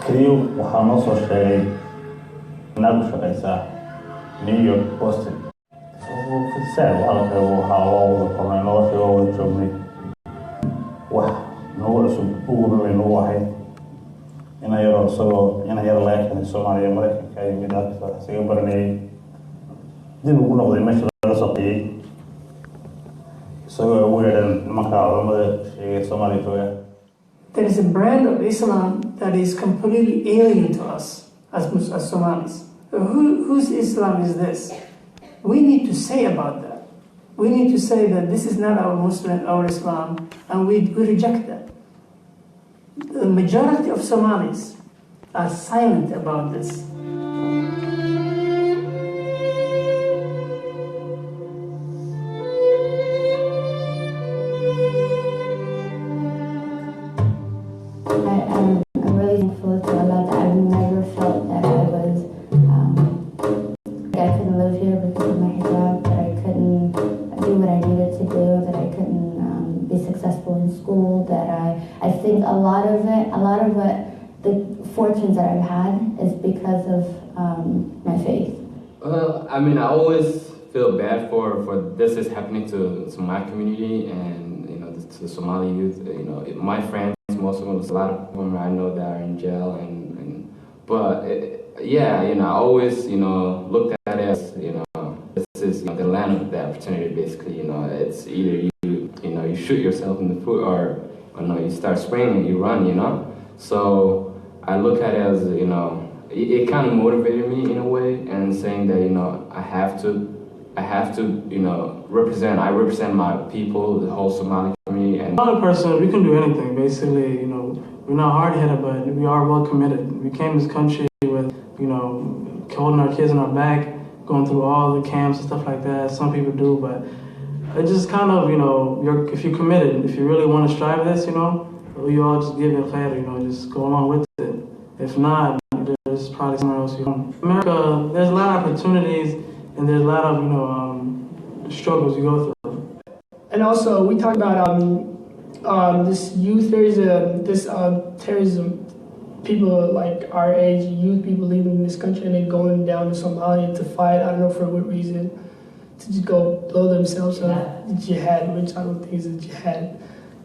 kaliya waxaa noo soo sheegay inaad u shaqaysaa New York Boston fidsad waxaa wada qornay nolosha oo wada joognay wax nagu cusub ugu weyn u ahayd ina yar laga keenay Soomaaliya Mareykanka iyo mid aad isaga baranayay dib ugu noqday meesha laga soo qiyay isagoo ugu yeedhan nimanka culamada sheegay Soomaaliya jooga. There is a brand of Islam that is completely alien to us as Somalis. Whose Islam is this? We need to say about that. We need to say that this is not our Muslim, our Islam, and we reject that. The majority of Somalis are silent about this. I'm really thankful to Allah that I've never felt that I was, I couldn't live here because of my hijab, that I couldn't do what I needed to do, that I couldn't be successful in school, that I think a lot of what the fortunes that I've had is because of my faith. Well, I mean, I always feel bad for this is happening to my community and, you know, to the Somali youth. You know, my friends, most of them, a lot of them I know that are in jail, but yeah, you know, I always, you know, looked at it as, you know, this is, you know, the land of the opportunity, basically. You know, it's either you shoot yourself in the foot or no, you start spraying and you run, you know. So I look at it as, you know, it kind of motivated me in a way, and saying that, you know, I have to, you know, I represent my people, the whole Somali community. And another person, we can do anything, basically. You know, we're not hard-headed, but we are well committed. We came to this country with, you know, holding our kids on our back, going through all the camps and stuff like that. Some people do, but it just kind of, you know, if you're committed, if you really want to strive this, you know, you all just give it a fair, you know, just go along with it. If not, there's probably somewhere else you go. America, there's a lot of opportunities, and there's a lot of, you know, struggles you go through. And also, we talked about this youth terrorism. People like our age, youth people leaving this country and then going down to Somalia to fight. I don't know for what reason, to just go blow themselves up. Jihad, which I don't think is a jihad.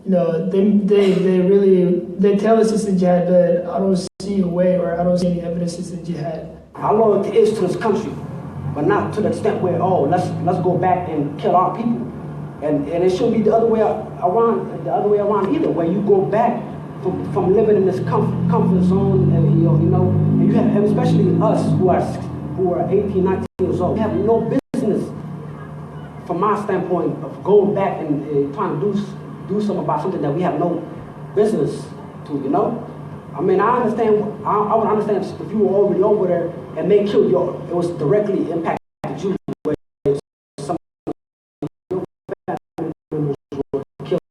You know, they tell us it's a jihad, but I don't see a way, or I don't see any evidence it's a jihad. Our loyalty is to this country, but not to the extent where, oh, let's go back and kill our people. And it shouldn't be the other way around either, where you go back from living in this comfort zone, and, you know, and you have, especially us who are 18, 19 years old, we have no business, from my standpoint, of going back and trying to do something about something that we have no business to, you know. I mean, I would understand if you were already over there and they killed it was directly impacted you. Some of your family members were killed,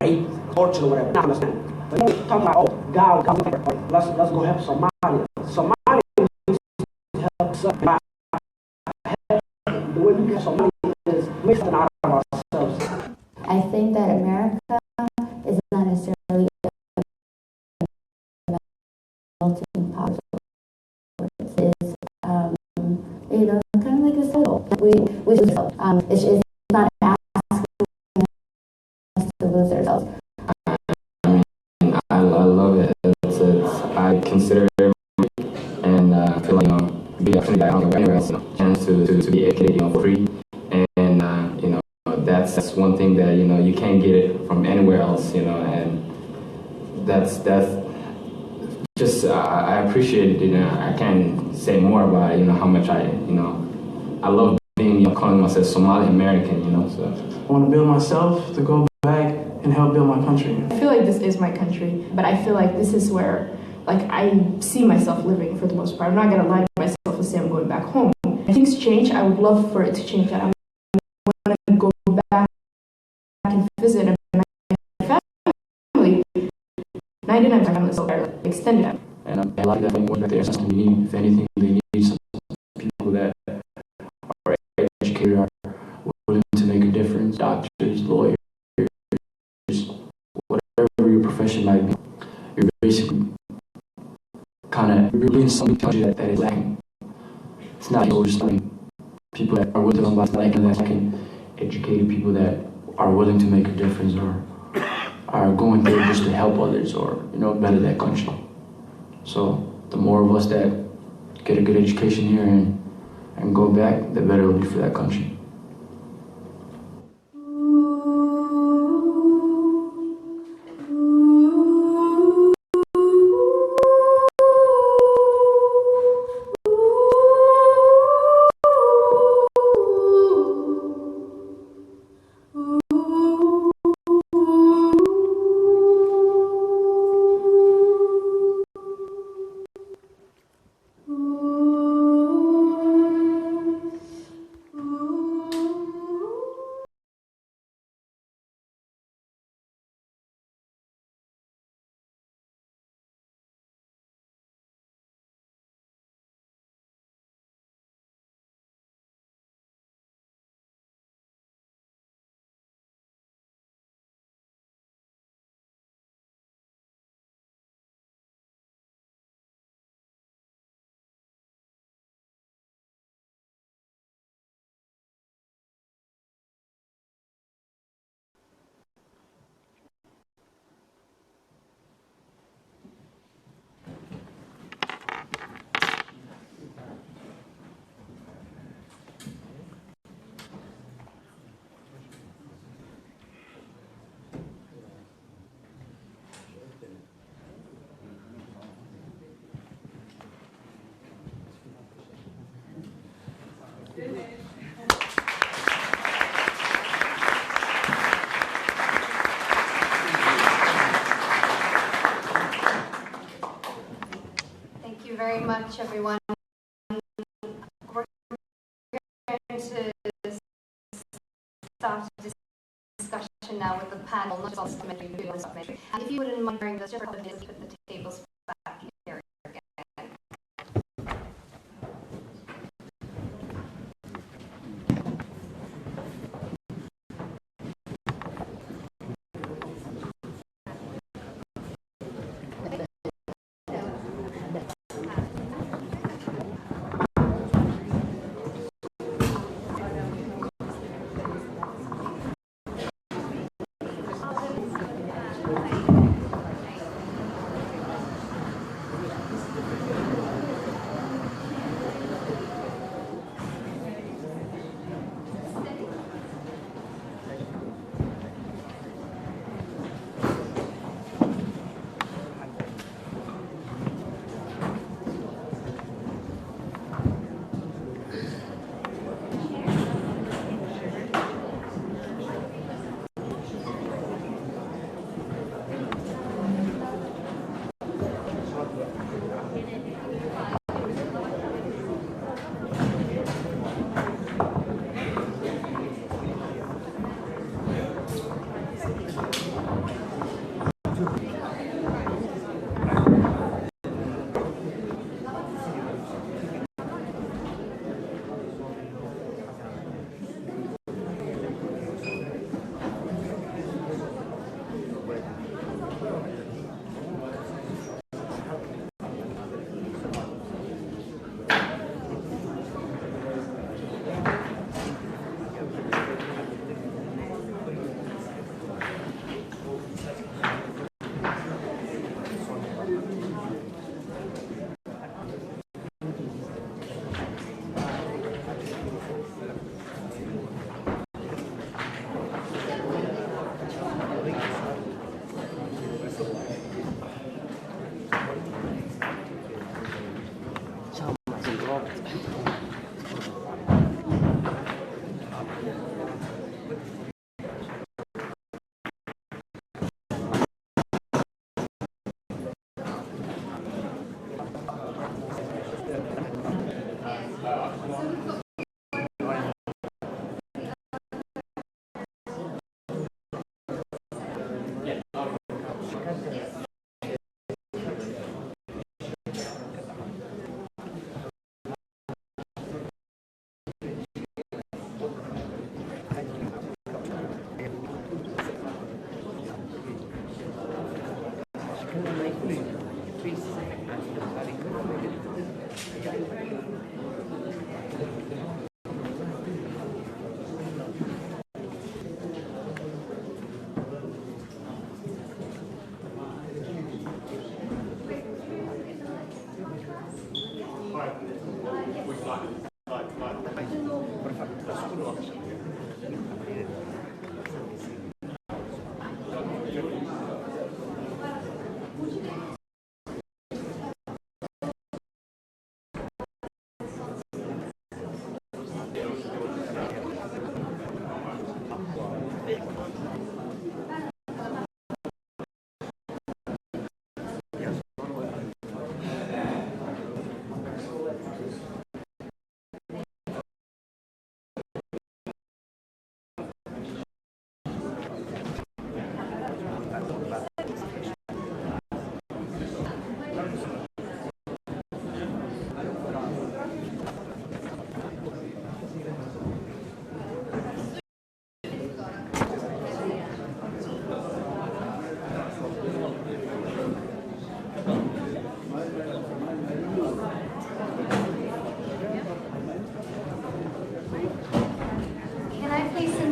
raped, tortured, or whatever. I understand. But you talk about, oh, God, let's go help Somalia. Somalia needs to help us. The way we help Somalia is make something out of ourselves. I think that America is not necessarily melting pot. It's you know, kind of like a soul. It's not asking us to lose ourselves. I love it. I consider it, and I feel like, you know, be opportunity I don't go anywhere else, you know, chance to be educated, you know, for free, and you know, that's one thing that, you know, you can't get it from anywhere else, you know, and that's just I appreciate it. You know, I can't say more about it, you know, how much I love being, you know, calling myself Somali American, you know. So I want to build myself to go back and help build my country. I feel like this is my country, but I feel like this is where, like, I see myself living for the most part. I'm not gonna lie to myself and say I'm going back home. If things change, I would love for it to change, and I want to go back and visit my family. 99% of my family is so extended. And I like that when work there. If anything, they need some people that are educated, are willing to make a difference. Doctors, lawyers, whatever your profession might be, you're basically kind of bring something to you that is lacking. It's not just like people that are willing to learn about like educated people that are willing to make a difference or are going there just to help others or better that country. So the more of us that get a good education here and go back, the better it will be for that country. Thank you very much, everyone. We're going to start the discussion now with the panel, not just on supplementary, but on supplementary. And if you wouldn't mind during this, just for a couple of minutes, put the tables back here again.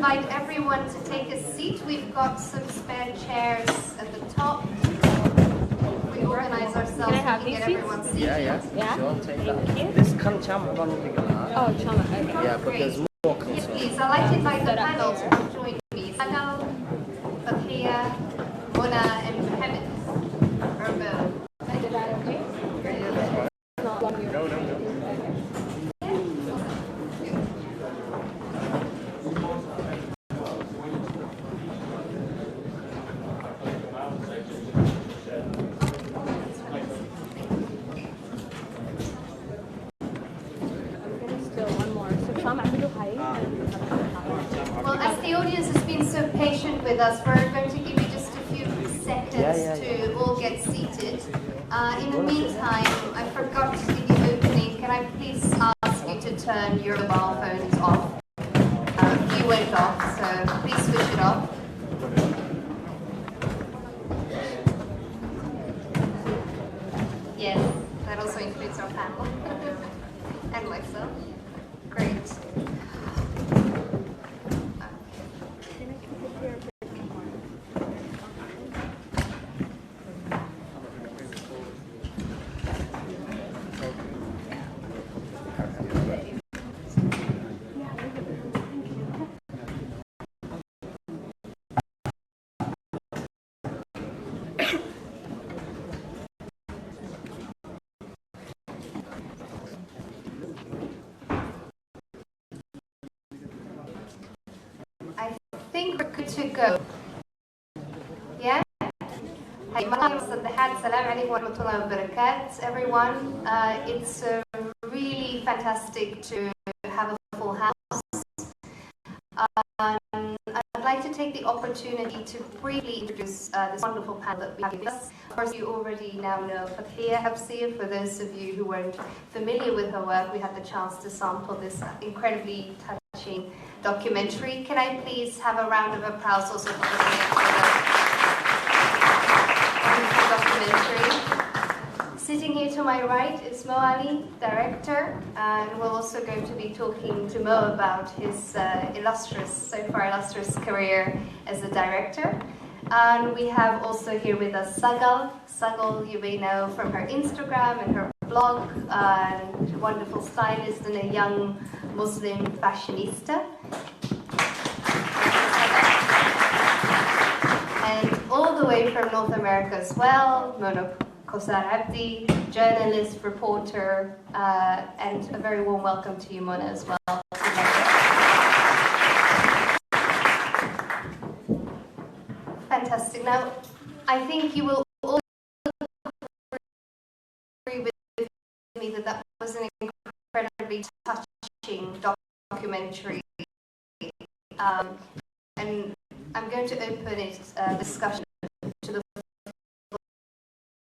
Invite everyone to take a seat. We've got some spare chairs at the top. We organize ourselves. Can I have we these get everyone seated. Yeah. Sure, take that. Thank you. This can chama one thing. Oh, Chama. Okay. Yeah, but there's more concerns. Yes, please. I'd like to invite the panel to join me. Sagal, Fathia, Mona, and Mohammed. Urban. Is that okay? It's not long. No. Well, as the audience has been so patient with us, we're going to give you just a few seconds to all get seated. In the meantime, I forgot to give you opening. Can I please ask you to turn your mobile phones off? You went off, so please switch it off. Yes, that also includes our panel and myself. Great. I think we're good to go. Yeah? Hey, Assalamu alaikum wa rahmatullahi wa barakatuh, everyone. It's really fantastic to have a full house. I'd like to take the opportunity to briefly introduce this wonderful panel that we have with us. Of course, you already now know Fathia Habsir. For those of you who weren't familiar with her work, we had the chance to sample this incredibly touching documentary. Can I please have a round of applause also for the documentary? Sitting here to my right is Mo Ali, director, and we're also going to be talking to Mo about his so far illustrious career as a director. And we have also here with us Sagal. Sagal, you may know from her Instagram and her blog, and wonderful stylist and a young Muslim fashionista. And all the way from North America as well, Mona Kosar Abdi, journalist, reporter, and a very warm welcome to you, Mona, as well. Fantastic. Now, I think you will all agree with me that that was an incredibly touching documentary. And I'm going to open it, discussion to the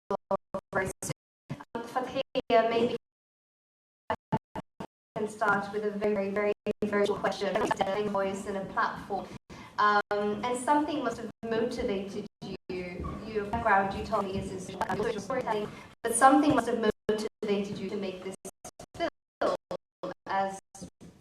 floor very soon. Fathia, maybe I can start with a very, very, very short question. A voice and a platform. And something must have motivated you. You background you told me is storytelling, but something must have motivated you to make this film, as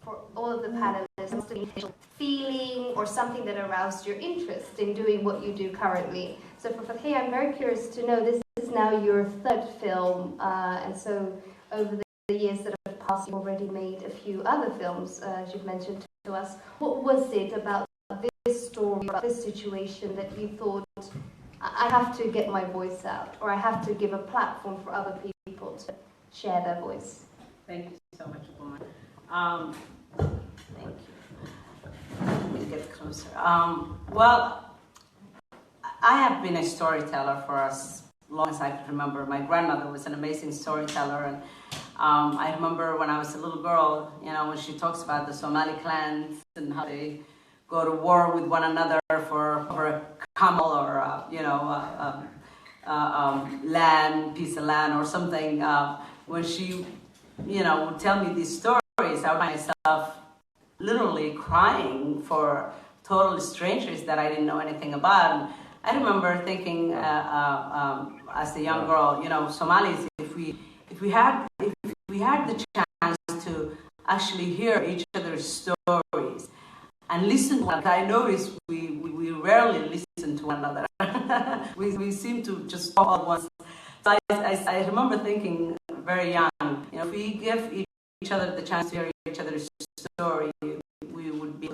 for all of the panelists, must have been a feeling or something that aroused your interest in doing what you do currently. So for Tahay, I'm very curious to know, this is now your third film, and so over the years that have passed, you've already made a few other films, as you've mentioned to us. What was it about this story, about this situation, that you thought, I have to get my voice out, or I have to give a platform for other people to share their voice? Thank you so much, Woman. Thank you. Let me get closer. Well, I have been a storyteller for as long as I can remember. My grandmother was an amazing storyteller, and I remember when I was a little girl, you know, when she talks about the Somali clans and how they go to war with one another for a camel or land, piece of land or something. When she, you know, would tell me these stories, I would find myself literally crying for total strangers that I didn't know anything about. And I remember thinking, as a young girl, you know, Somalis, if we had the chance to actually hear each other's stories and listen to one another. I noticed we rarely listen to one another. we seem to just talk all at once. So I remember thinking very young, you know, if we give each other the chance to hear each other's story, we would be,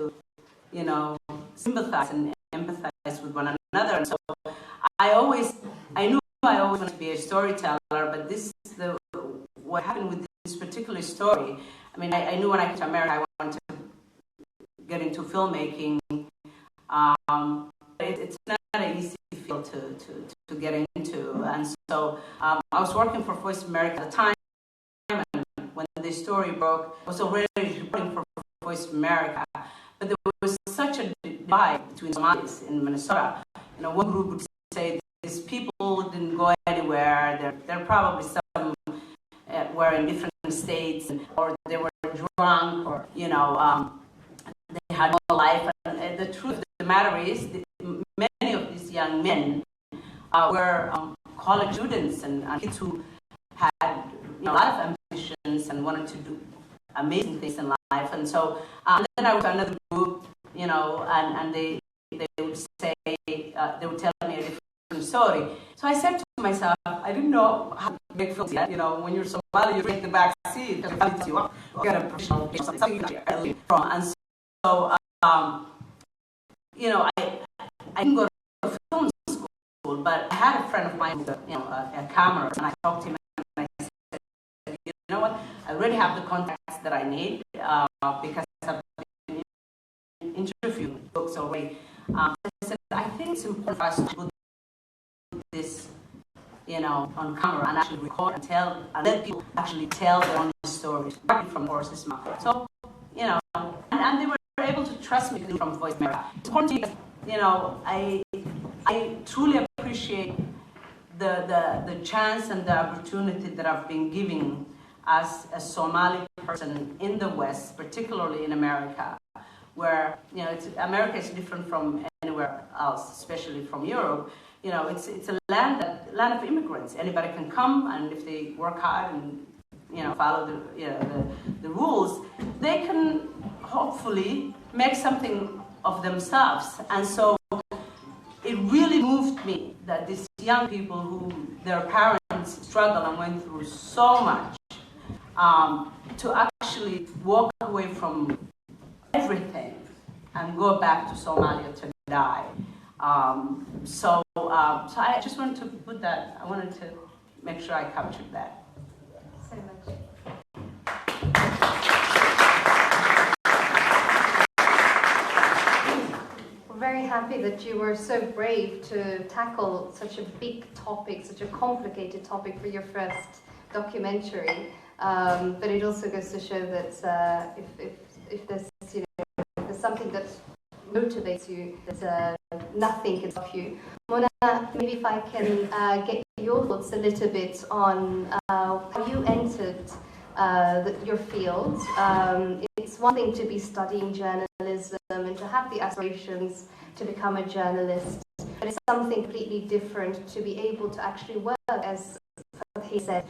you know, sympathize and empathize with one another. And so I knew I always wanted to be a storyteller, but what happened with this particular story, I mean, I knew when I came to America I wanted to get into filmmaking. It's not an easy field to get into, and so I was working for Voice America at the time, and when the story broke, I was already reporting for Voice America, but there was such a divide between Somalis in Minnesota. You know, one group would say these people didn't go anywhere, they're probably some were in different states, or they were drunk, or, you know, they had no life. And the truth of the matter is, many of these young men were college students and kids who had, you know, a lot of ambitions and wanted to do amazing things in life. And so then I was another group, you know, and they would say, they would tell me a different story. So I said to myself, I didn't know how to make films yet. You know, when you're Somali, you take the back seat because you get a professional or something you can from. And so, you know, I didn't go to film school, but I had a friend of mine with a camera, and I talked to him and I said, you know what, I already have the contacts that I need because I've been interviewing books already. I said, I think it's important for us to put this, you know, on camera and actually record and let people actually tell their own stories, partly from the horse's mouth. So, you know, and they were able to trust me from Voice America. It's important, you know, I truly appreciate the chance and the opportunity that I've been given as a Somali person in the West, particularly in America, where, you know, America is different from anywhere else, especially from Europe. You know, it's a land of immigrants. Anybody can come, and if they work hard and, you know, follow the rules, they can hopefully make something of themselves. And so it really moved me that these young people who their parents struggled and went through so much, to actually walk away from everything and go back to Somalia to die. So I just wanted to put that, I wanted to make sure I captured that. So much. We're very happy that you were so brave to tackle such a big topic, such a complicated topic for your first documentary. But it also goes to show that if there's, you know, if there's something that motivates you, that nothing can stop you. Mona, maybe if I can get your thoughts a little bit on how you entered your field. It's one thing to be studying journalism and to have the aspirations to become a journalist, but it's something completely different to be able to actually work, as he said,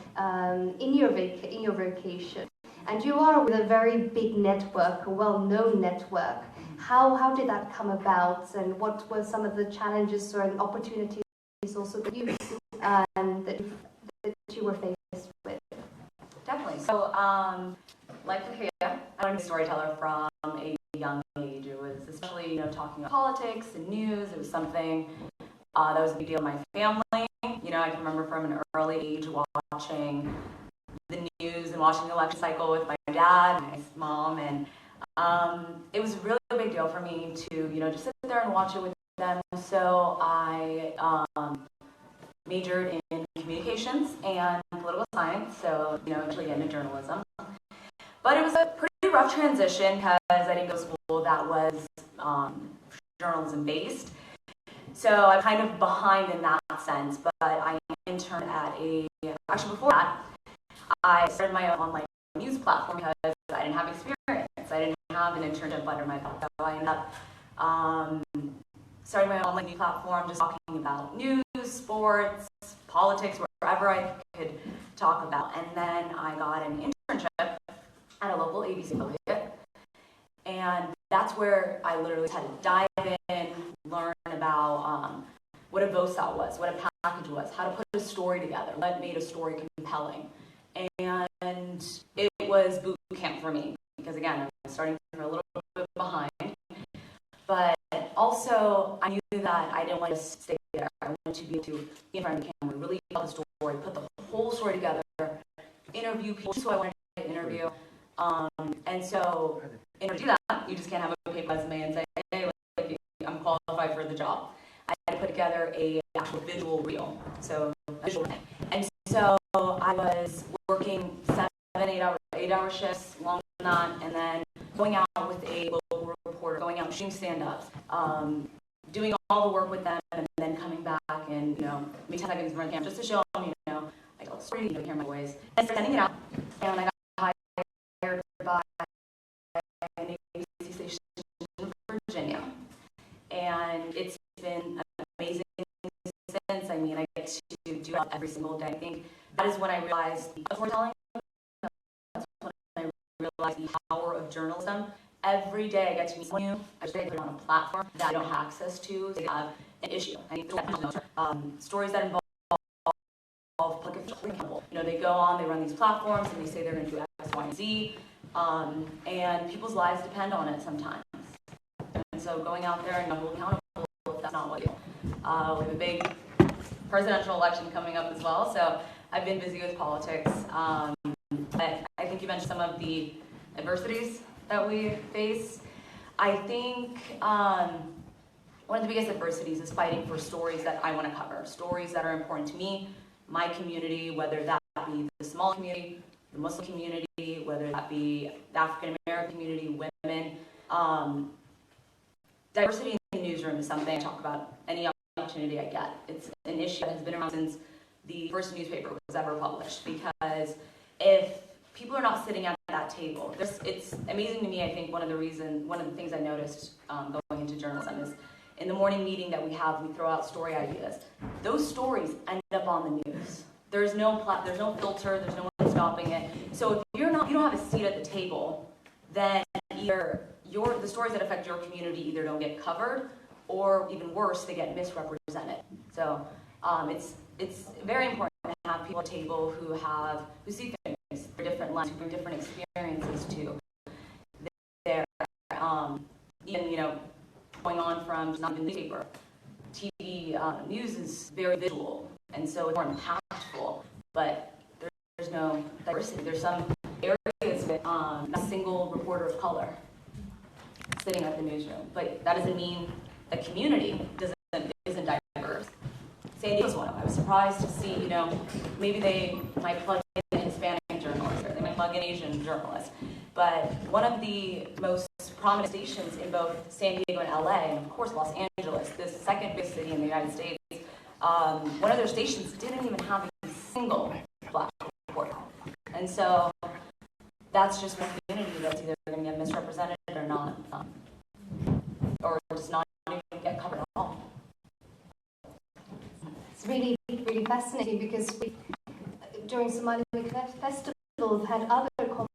in your vocation. And you are with a very big network, a well-known network. How did that come about, and what were some of the challenges or opportunities also that you were faced with? Definitely. So, like Lakia, I wanted to be a storyteller from a young age. It was especially, talking about politics and news. It was something that was a big deal in my family. I can remember from an early age watching the news and watching the election cycle with my dad and my mom, and it was really a big deal for me to, just sit there and watch it with them. So I majored in communications and political science, so, eventually get into journalism. But it was a pretty rough transition because I didn't go to school that was journalism based. So I'm kind of behind in that sense, but I interned at actually before that, I started my own online news platform because I didn't have experience. I didn't have an internship under my belt. So I ended up starting my own online news platform, just talking about news, sports, politics, wherever I could talk about. And then I got an internship at a local ABC affiliate. And that's where I literally had to dive in, learn about what a VOSAL was, what a package was, how to put a story together, what made a story compelling. And it was boot camp for me, because again, I was starting a little bit behind. But also, I knew that I didn't want to stay there. I wanted to be able to be in front of the camera, really tell the story, put the whole story together, interview people who I wanted to interview. And so, in order to do that, you just can't have a paper resume and say, hey, I'm qualified for the job. I had to put together a actual visual reel. So, and so I was working 7, 8-hour shifts, longer than that, and then going out with a local reporter, going out shooting stand-ups, doing all the work with them, and then coming back and, maybe 10 seconds in front of the camera just to show them, I got the story, you hear my voice, and sending it out. And I got hired by an ABC station in Virginia. And it's been amazing since. I mean, I get to do it every single day. I think that is when I realized the storytelling. That's when I realized the power of journalism. Every day I get to meet someone new. I just put it on a platform that I don't have access to. They have an issue. I need stories that involve public officials. They go on, they run these platforms, and they say they're going to do X, Y, and Z. And people's lives depend on it sometimes. And so going out there and hold accountable if that's not what you do. We have a big presidential election coming up as well, so I've been busy with politics. But I think you mentioned some of the adversities that we face. I think one of the biggest adversities is fighting for stories that I want to cover, stories that are important to me, my community, whether that be the Somali community, the Muslim community, whether that be the African American community, women. Diversity in the newsroom is something I talk about any opportunity I get. It's an issue that has been around since the first newspaper was ever published, because if people are not sitting at that table, it's amazing to me. I think one of the things I noticed going into journalism is in the morning meeting that we have, we throw out story ideas. Those stories end up on the news. There's no filter, there's no one stopping it. So if you don't have a seat at the table, then either the stories that affect your community either don't get covered, or even worse, they get misrepresented. So it's very important to have people at the table who see things through different lenses, who bring different experiences to their even going on from not even newspaper, TV news is very visual, and so it's more impactful. But there's no diversity. There's some areas with not a single reporter of color sitting at the newsroom, but that doesn't mean the community isn't diverse. San Diego's one of them. I was surprised to see, maybe they might plug in a Hispanic journalist, or they might plug in Asian journalists. But one of the most prominent stations in both San Diego and LA, and of course Los Angeles, the second biggest city in the United States, one of their stations didn't even have a single black reporter. And so that's just one community that's either going to get misrepresented or not, or just not even get covered at all. really fascinating because during Somali Week Festival we've had other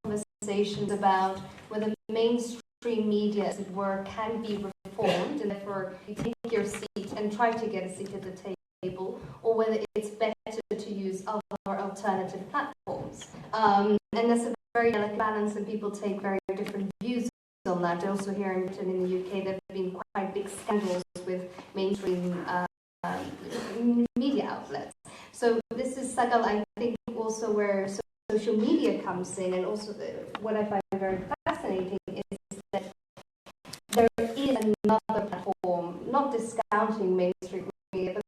conversations about whether mainstream media, as it were, can be reformed, and therefore you take your seat and try to get a seat at the table, or whether it's better to use other alternative platforms. And that's a very delicate balance, and people take very different views on that. Also here in Britain, in the UK, there have been quite big scandals with mainstream media outlets. So this is, Sagal, I think, also where social media comes in, and also what I find very fascinating is that there is another platform, not discounting mainstream media, but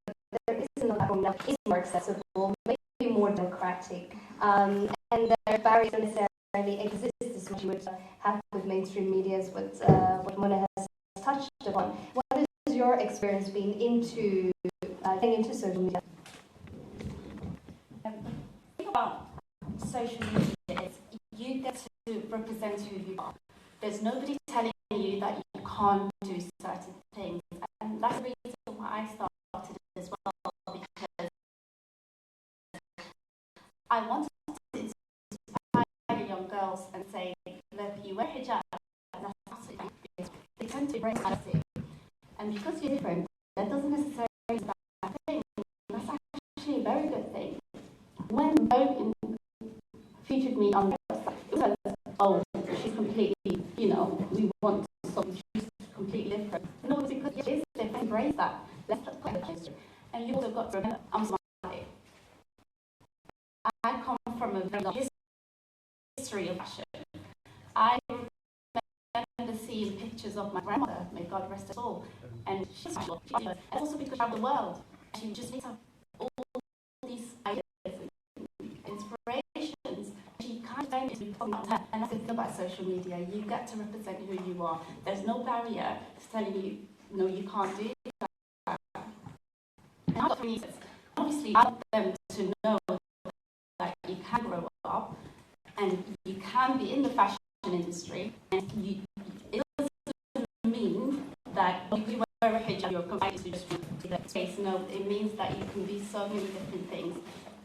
there is another platform that is more accessible, maybe more democratic, and their barriers don't necessarily exist as much as you would have with mainstream media, as what Mona has touched upon. What is your experience being into getting into social media? The thing about social media is you get to represent who you are. There's nobody telling you that you can't do certain things, and that's the reason why I started as well, because I wanted to inspire young girls and say, look, you wear hijab, that's absolutely fine. They tend to embrace diversity, and because you're different, that doesn't necessarily mean a bad thing. That's actually a very good thing. When Vogue featured me on the website, it was like, oh, she's completely, we want something, she's completely different. No, because it is, they've embraced that. Let's put it together. And you've also got to remember, I'm Somali. I come from a very long history of fashion. I remember seeing pictures of my grandmother, may God rest her soul, and she's fashionable. And also because she traveled the world, she just makes up all these ideas and inspirations. She kind of is and that's the thing about social media. You get to represent who you are. There's no barrier to telling you, no, you can't do that. And I've got reasons. Obviously, I want them to know that you can grow up and you can be in the fashion industry, and it doesn't mean that if you wear a hijab, you're confined to just that space. No, it means that you can be so many different things.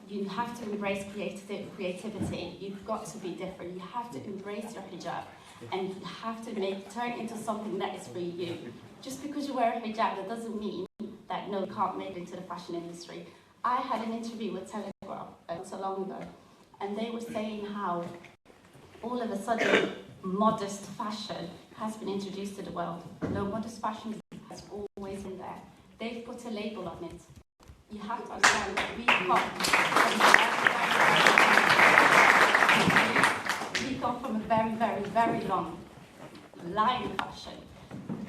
You have to embrace creativity. You've got to be different. You have to embrace your hijab, and you have to turn it into something that is for you. Just because you wear a hijab, that doesn't mean that no, you can't make it into the fashion industry. I had an interview with Telegraph not so long ago, and they were saying how all of a sudden modest fashion has been introduced to the world. No, modest fashion has always been there. They've put a label on it. You have to understand that we come from a very, very, very long line of fashion.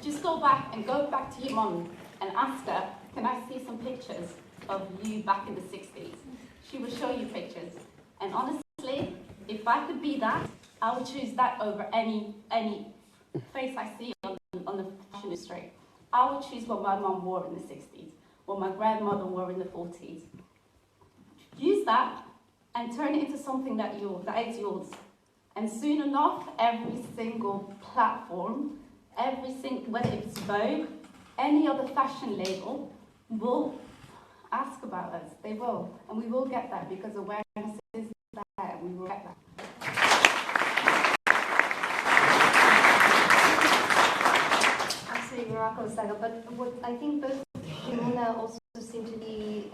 Just go back to your mom and ask her, can I see some pictures of you back in the 60s? She will show you pictures. And honestly, if I could be that, I would choose that over any face I see on the fashion industry. I would choose what my mom wore in the 60s, what my grandmother wore in the 40s. Use that and turn it into something that is yours. And soon enough, every single platform, whether it's Vogue, any other fashion label, will ask about us. They will. And we will get that because awareness is there. We will get that. Absolutely miraculous, Saga. But what I think both Mona also seem to be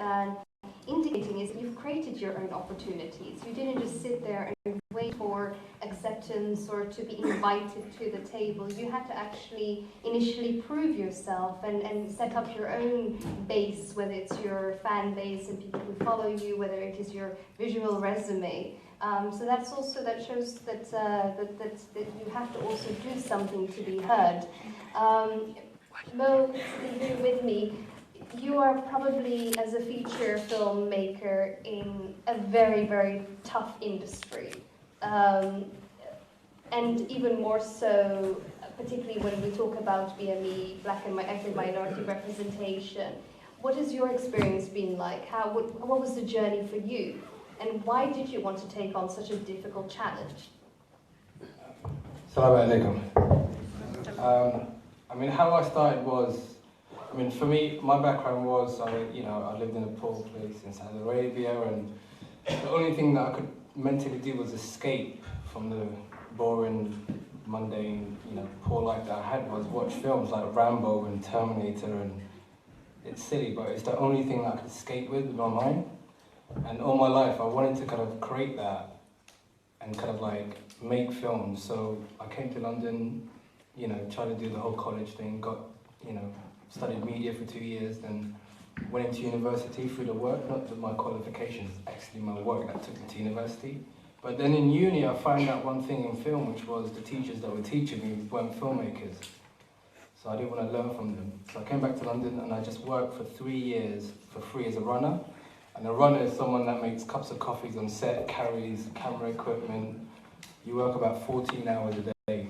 indicating is you've created your own opportunities. You didn't just sit there and wait for acceptance or to be invited to the table. You had to actually initially prove yourself and set up your own base, whether it's your fan base and people who follow you, whether it is your visual resume. So that shows that you have to also do something to be heard. Mo, sitting here with me, you are probably, as a feature filmmaker, in a very, very tough industry. And even more so, particularly when we talk about BME, Black and ethnic minority representation. What has your experience been like? What was the journey for you? And why did you want to take on such a difficult challenge? Assalamu alaikum. How I started was I mean, for me, my background was, I lived in a poor place in Saudi Arabia, and the only thing that I could mentally do was escape from the boring, mundane, poor life that I had, was watch films like Rambo and Terminator, and it's silly, but it's the only thing that I could escape with my mind. And all my life, I wanted to kind of create that and kind of like make films. So I came to London, tried to do the whole college thing, studied media for 2 years, then went into university through the work, not my qualifications, actually my work that took me to university. But then in uni, I found out one thing in film, which was the teachers that were teaching me weren't filmmakers. So I didn't want to learn from them. So I came back to London and I just worked for 3 years for free as a runner. And a runner is someone that makes cups of coffees on set, carries camera equipment. You work about 14 hours a day.